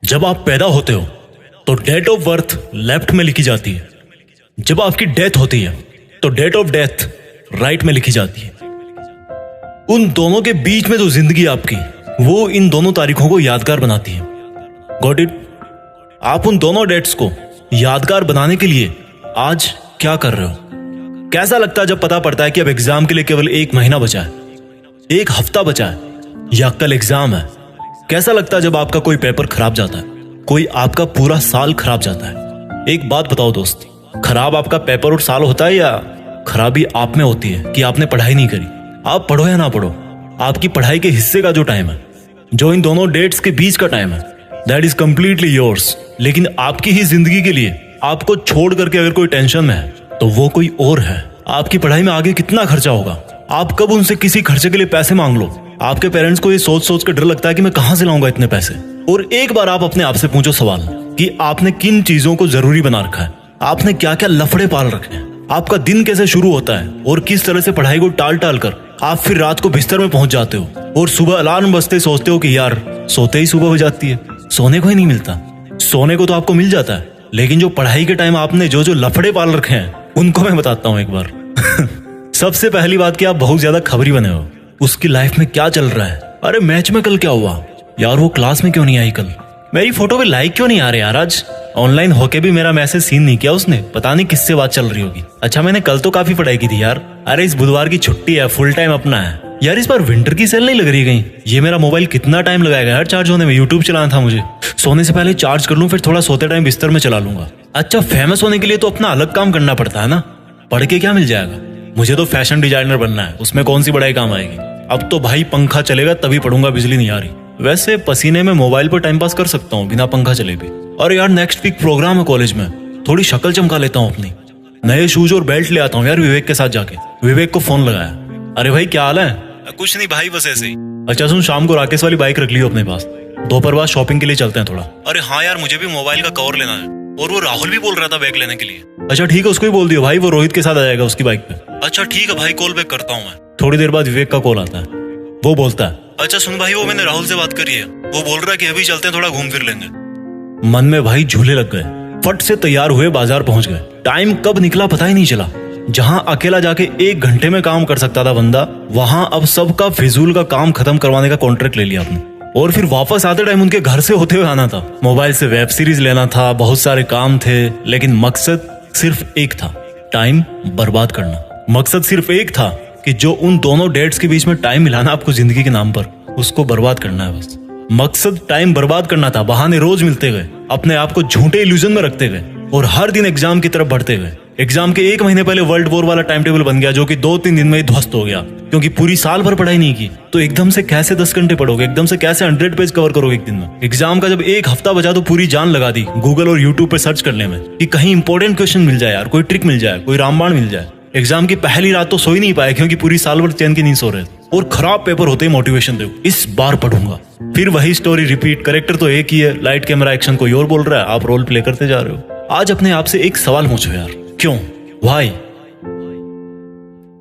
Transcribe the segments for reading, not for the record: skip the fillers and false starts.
जब आप पैदा होते हो तो डेट ऑफ बर्थ लेफ्ट में लिखी जाती है। जब आपकी डेथ होती है तो डेट ऑफ डेथ राइट में लिखी जाती है। उन दोनों के बीच में जो जिंदगी आपकी, वो इन दोनों तारीखों को यादगार बनाती है। Got it? आप उन दोनों डेट्स को यादगार बनाने के लिए आज क्या कर रहे हो? कैसा लगता है जब पता पड़ता है कि अब एग्जाम के लिए केवल 1 महीना बचा है, 1 हफ्ता बचा है या कल एग्जाम है? कैसा लगता है जब आपका कोई पेपर खराब जाता है, कोई आपका पूरा साल खराब जाता है? एक बात बताओ दोस्त, खराब आपका पेपर और साल होता है या खराबी आप में होती है कि आपने पढ़ाई नहीं करी? आप पढ़ो या ना पढ़ो, आपकी पढ़ाई के हिस्से का जो टाइम है, जो इन दोनों डेट्स के बीच का टाइम है, दैट इज कंप्लीटली योर्स। लेकिन आपकी ही जिंदगी के लिए आपको छोड़ करके अगर कोई टेंशन में है तो वो कोई और है। आपकी पढ़ाई में आगे कितना खर्चा होगा, आप कब उनसे किसी खर्चे के लिए पैसे मांग लो। आपके पेरेंट्स को ये सोच सोच कर डर लगता है कि मैं कहां से लाऊंगा इतने पैसे। और एक बार आप अपने आप से पूछो सवाल कि आपने किन चीजों को जरूरी बना रखा है, आपने क्या क्या लफड़े पाल रखे हैं, आपका दिन कैसे शुरू होता है और किस तरह से पढ़ाई को टाल टाल कर आप फिर रात को बिस्तर में पहुंच जाते हो और सुबह अलार्म बजते सोचते हो कि यार सोते ही सुबह हो जाती है। सोने को ही नहीं मिलता। सोने को तो आपको मिल जाता है, लेकिन जो पढ़ाई के टाइम आपने जो जो लफड़े पाल रखे हैं उनको मैं बताता हूं एक बार। सबसे पहली बात कि आप बहुत ज्यादा खबरी बने हो। उसकी लाइफ में क्या चल रहा है? अरे मैच में कल क्या हुआ यार, वो क्लास में क्यों नहीं आई कल, मेरी फोटो पे लाइक क्यों नहीं आ रहे यार, आज ऑनलाइन होके भी मेरा मैसेज सीन नहीं किया उसने, पता नहीं किससे बात चल रही होगी। अच्छा मैंने कल तो काफी पढ़ाई की थी यार। अरे इस बुधवार की छुट्टी है, फुल टाइम अपना है यार। इस बार विंटर की सेल नहीं लग रही कहीं? ये मेरा मोबाइल कितना टाइम लगाएगा यार चार्ज होने में, यूट्यूब चलाना था मुझे। सोने से पहले चार्ज कर लूं, फिर थोड़ा सोते टाइम बिस्तर में चला लूंगा। अच्छा फेमस होने के लिए तो अपना अलग काम करना पड़ता है ना, पढ़ के क्या मिल जाएगा? मुझे तो फैशन डिजाइनर बनना है, उसमें कौन सी बड़ाई काम आएगी। अब तो भाई पंखा चलेगा तभी पढ़ूंगा, बिजली नहीं आ रही। वैसे पसीने में मोबाइल पर टाइम पास कर सकता हूँ बिना पंखा चले भी। और यार नेक्स्ट वीक प्रोग्राम है कॉलेज में, थोड़ी शक्ल चमका लेता हूँ अपनी। नए शूज और बेल्ट ले आता हूँ यार विवेक के साथ जाके। विवेक को फोन लगाया, अरे भाई क्या हाल है? कुछ नहीं भाई बस ऐसे ही। अच्छा सुन, शाम को राकेश वाली बाइक रख लियो अपने पास, दोपहर बाद शॉपिंग के लिए चलते हैं थोड़ा। अरे हाँ यार मुझे भी मोबाइल का कवर लेना है, और वो राहुल भी बोल रहा था बैग लेने के लिए। अच्छा ठीक है, उसको ही बोल दियो भाई, वो रोहित के साथ आ जाएगा उसकी बाइक पे। अच्छा ठीक है भाई, कॉल बैक करता हूँ मैं। थोड़ी देर बाद विवेक का कॉल आता है, वो बोलता है अच्छा सुन भाई, वो मैंने राहुल से बात करी है, वो बोल रहा है कि अभी चलते हैं, थोड़ा घूम फिर लेंगे। मन में भाई झूले लग गए, फट से तैयार हुए बाजार पहुंच गए। टाइम कब निकला पता ही नहीं चला। जहां अकेला जाके 1 घंटे में काम कर सकता था बंदा, वहां अब सबका फिजूल का काम खत्म करवाने का कॉन्ट्रैक्ट ले लिया आपने। और फिर वापस आते टाइम उनके घर से होते हुए आना था, मोबाइल से वेब सीरीज लेना था, बहुत सारे काम थे, लेकिन मकसद सिर्फ एक था, टाइम बर्बाद करना। मकसद सिर्फ एक था कि जो उन दोनों डेट्स के बीच में टाइम मिलाना आपको जिंदगी के नाम पर, उसको बर्बाद करना है बस। मकसद टाइम बर्बाद करना था। बहाने रोज मिलते गए, अपने आप को झूठे इल्यूजन में रखते गए और हर दिन एग्जाम की तरफ बढ़ते गए। एग्जाम के 1 महीने पहले वर्ल्ड वॉर वाला टाइम टेबल बन गया, जो कि 2-3 दिन में ही ध्वस्त हो गया, क्योंकि पूरी साल भर पढ़ाई नहीं की। तो एकदम से कैसे 10 घंटे पढ़ोगे, एकदम से कैसे 100 पेज कवर करोगे एक दिन में? एग्जाम का जब 1 हफ्ता बचा तो पूरी जान लगा दी गूगल और यूट्यूब पे सर्च करने में कि कहीं इंपॉर्टेंट क्वेश्चन मिल जाए यार, कोई ट्रिक मिल जाए, कोई रामबाण मिल जाए। एग्जाम की पहली रात तो सो ही नहीं पाए, क्योंकि पूरी साल भर चैन की नींद सो रहे थे। और खराब पेपर होते ही मोटिवेशन दो, इस बार पढ़ूंगा। फिर वही स्टोरी रिपीट, कैरेक्टर तो एक ही है, लाइट कैमरा एक्शन कोई और बोल रहा है, आप रोल प्ले करते जा रहे हो। आज अपने आप से एक सवाल पूछो यार, क्यों? व्हाई?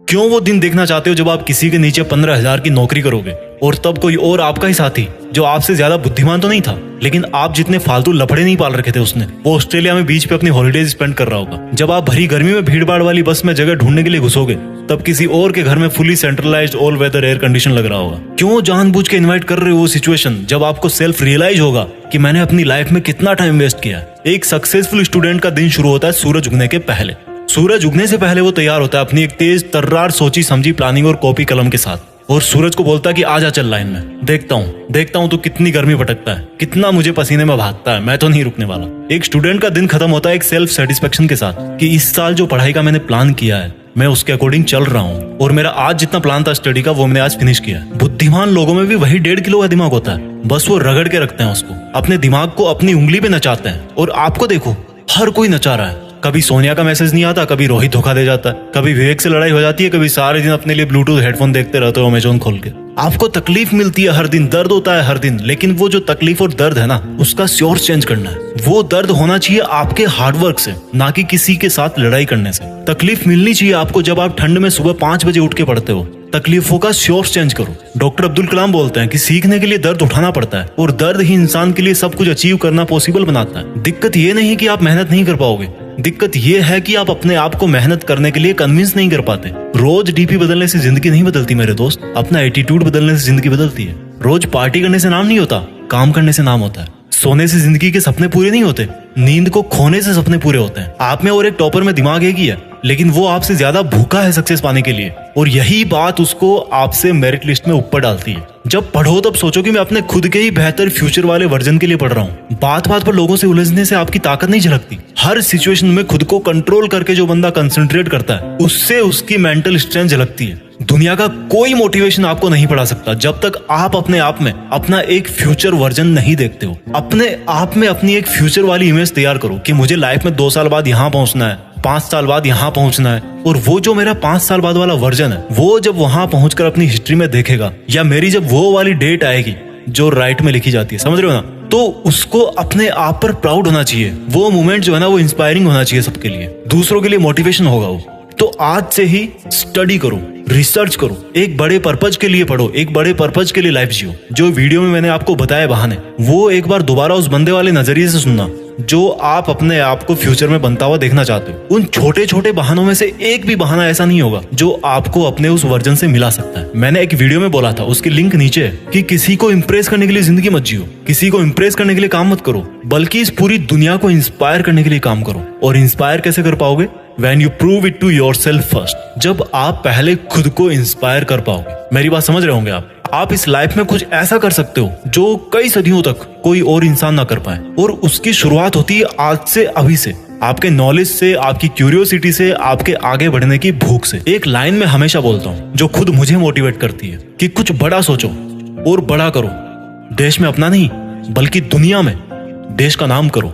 क्यों वो दिन देखना चाहते हो जब आप किसी के नीचे 15,000 की नौकरी करोगे और तब कोई और आपका ही साथी, जो आपसे ज्यादा बुद्धिमान तो नहीं था लेकिन आप जितने फालतू लफड़े नहीं पाल रखे थे उसने, वो ऑस्ट्रेलिया में बीच पे अपनी हॉलीडेज स्पेंड कर रहा होगा। जब आप भरी गर्मी में भीड़ भाड़ वाली बस में जगह ढूंढने के लिए घुसोगे, तब किसी और के घर में fully centralised all weather air condition लग रहा होगा। क्यों जानबूझ के इन्वाइट कर रहे हो वो सिचुएशन जब आपको सेल्फ रियलाइज होगा कि मैंने अपनी लाइफ में कितना टाइम वेस्ट किया। एक सक्सेसफुल स्टूडेंट का दिन शुरू होता है सूरज उगने के पहले। सूरज उगने से पहले वो तैयार होता है अपनी एक तेज तर्रार सोची समझी प्लानिंग और कॉपी कलम के साथ, और सूरज को बोलता है कि आजा चल लाइन में, देखता हूँ तो कितनी गर्मी भटकता है, कितना मुझे पसीने में भागता है, मैं तो नहीं रुकने वाला। एक स्टूडेंट का दिन खत्म होता है एक सेल्फ सेटिस्फेक्शन के साथ कि इस साल जो पढ़ाई का मैंने प्लान किया है, मैं उसके अकॉर्डिंग चल रहा हूँ, और मेरा आज जितना प्लान था स्टडी का वो मैंने आज फिनिश किया। बुद्धिमान लोगों में भी वही 1.5 किलो का दिमाग होता है, बस वो रगड़ के रखते हैं उसको, अपने दिमाग को अपनी उंगली पे नचाते हैं। और आपको देखो, हर कोई नचा रहा है। कभी सोनिया का मैसेज नहीं आता, कभी रोहित धोखा दे जाता है, कभी विवेक से लड़ाई हो जाती है, कभी सारे दिन अपने लिए ब्लूटूथ हेडफोन देखते रहते हो अमेज़न खोल के। आपको तकलीफ मिलती है हर दिन, दर्द होता है हर दिन, लेकिन वो जो तकलीफ और दर्द है ना, उसका सोर्स चेंज करना है। वो दर्द होना चाहिए आपके हार्डवर्क से, ना कि किसी के साथ लड़ाई करने से। तकलीफ मिलनी चाहिए आपको जब आप ठंड में सुबह 5 बजे उठ के पढ़ते हो, तकलीफों का सोर्स चेंज करो। डॉक्टर अब्दुल कलाम बोलते हैं कि सीखने के लिए दर्द उठाना पड़ता है और दर्द ही इंसान के लिए सब कुछ अचीव करना पॉसिबल बनाता है। दिक्कत ये नहीं कि आप मेहनत नहीं कर पाओगे, दिक्कत ये है कि आप अपने आप को मेहनत करने के लिए कन्विंस नहीं कर पाते। रोज डीपी बदलने से जिंदगी नहीं बदलती मेरे दोस्त, अपना एटीट्यूड बदलने से जिंदगी बदलती है। रोज पार्टी करने से नाम नहीं होता, काम करने से नाम होता है। सोने से जिंदगी के सपने पूरे नहीं होते, नींद को खोने से सपने पूरे होते हैं। आप में और एक टॉपर में दिमाग एक ही है, लेकिन वो आपसे ज्यादा भूखा है सक्सेस पाने के लिए, और यही बात उसको आपसे मेरिट लिस्ट में ऊपर डालती है। जब पढ़ो तब सोचो कि मैं अपने खुद के ही बेहतर फ्यूचर वाले वर्जन के लिए पढ़ रहा हूँ। बात बात पर लोगों से उलझने से आपकी ताकत नहीं झलकती। हर सिचुएशन में खुद को कंट्रोल करके जो बंदा कंसंट्रेट करता है, उससे उसकी मेंटल स्ट्रेंथ झलकती है। दुनिया का कोई मोटिवेशन आपको नहीं पढ़ा सकता जब तक आप अपने आप में अपना एक फ्यूचर वर्जन नहीं देखते हो। अपने आप में अपनी एक फ्यूचर वाली इमेज तैयार करो कि मुझे लाइफ में 2 साल बाद यहाँ पहुंचना है, 5 साल बाद यहाँ पहुंचना है। और वो जो मेरा 5 साल बाद वाला वर्जन है, वो जब वहां पहुंचकर अपनी हिस्ट्री में देखेगा, या मेरी जब वो वाली डेट आएगी जो राइट में लिखी जाती है, समझ रहे हो ना, तो उसको अपने आप पर प्राउड होना चाहिए। वो मोमेंट जो है ना, वो इंस्पायरिंग होना चाहिए सबके लिए, दूसरों के लिए मोटिवेशन होगा वो। तो आज से ही स्टडी करो, रिसर्च करो, एक बड़े पर्पज के लिए पढ़ो, एक बड़े पर्पज के लिए लाइफ जियो। जो वीडियो में मैंने आपको बताया बहाने, वो एक बार दोबारा उस बंदे वाले नजरिए से सुनना जो आप अपने आप को फ्यूचर में बनता हुआ देखना चाहते हो। उन छोटे छोटे बहानों में से एक भी बहाना ऐसा नहीं होगा जो आपको अपने उस वर्जन से मिला सकता है। मैंने एक वीडियो में बोला था, उसकी लिंक नीचे है, कि किसी को इंप्रेस करने के लिए जिंदगी मत जियो, किसी को इंप्रेस करने के लिए काम मत करो, बल्कि इस पूरी दुनिया को इंस्पायर करने के लिए काम करो। और इंस्पायर कैसे कर पाओगे? When you prove it to yourself first, जब आप पहले खुद को इंस्पायर कर पाओगे। मेरी बात समझ रहे होंगे आप इस लाइफ में कुछ ऐसा कर सकते हो जो कई सदियों तक कोई और इंसान ना कर पाए, और उसकी शुरुआत होती है आज से, अभी से, आपके नॉलेज से, आपकी क्यूरियोसिटी से, आपके आगे बढ़ने की भूख से। एक लाइन में हमेशा बोलता हूँ जो खुद मुझे मोटिवेट करती है कि कुछ बड़ा सोचो और बड़ा करो। देश में अपना नहीं, बल्कि दुनिया में देश का नाम करो।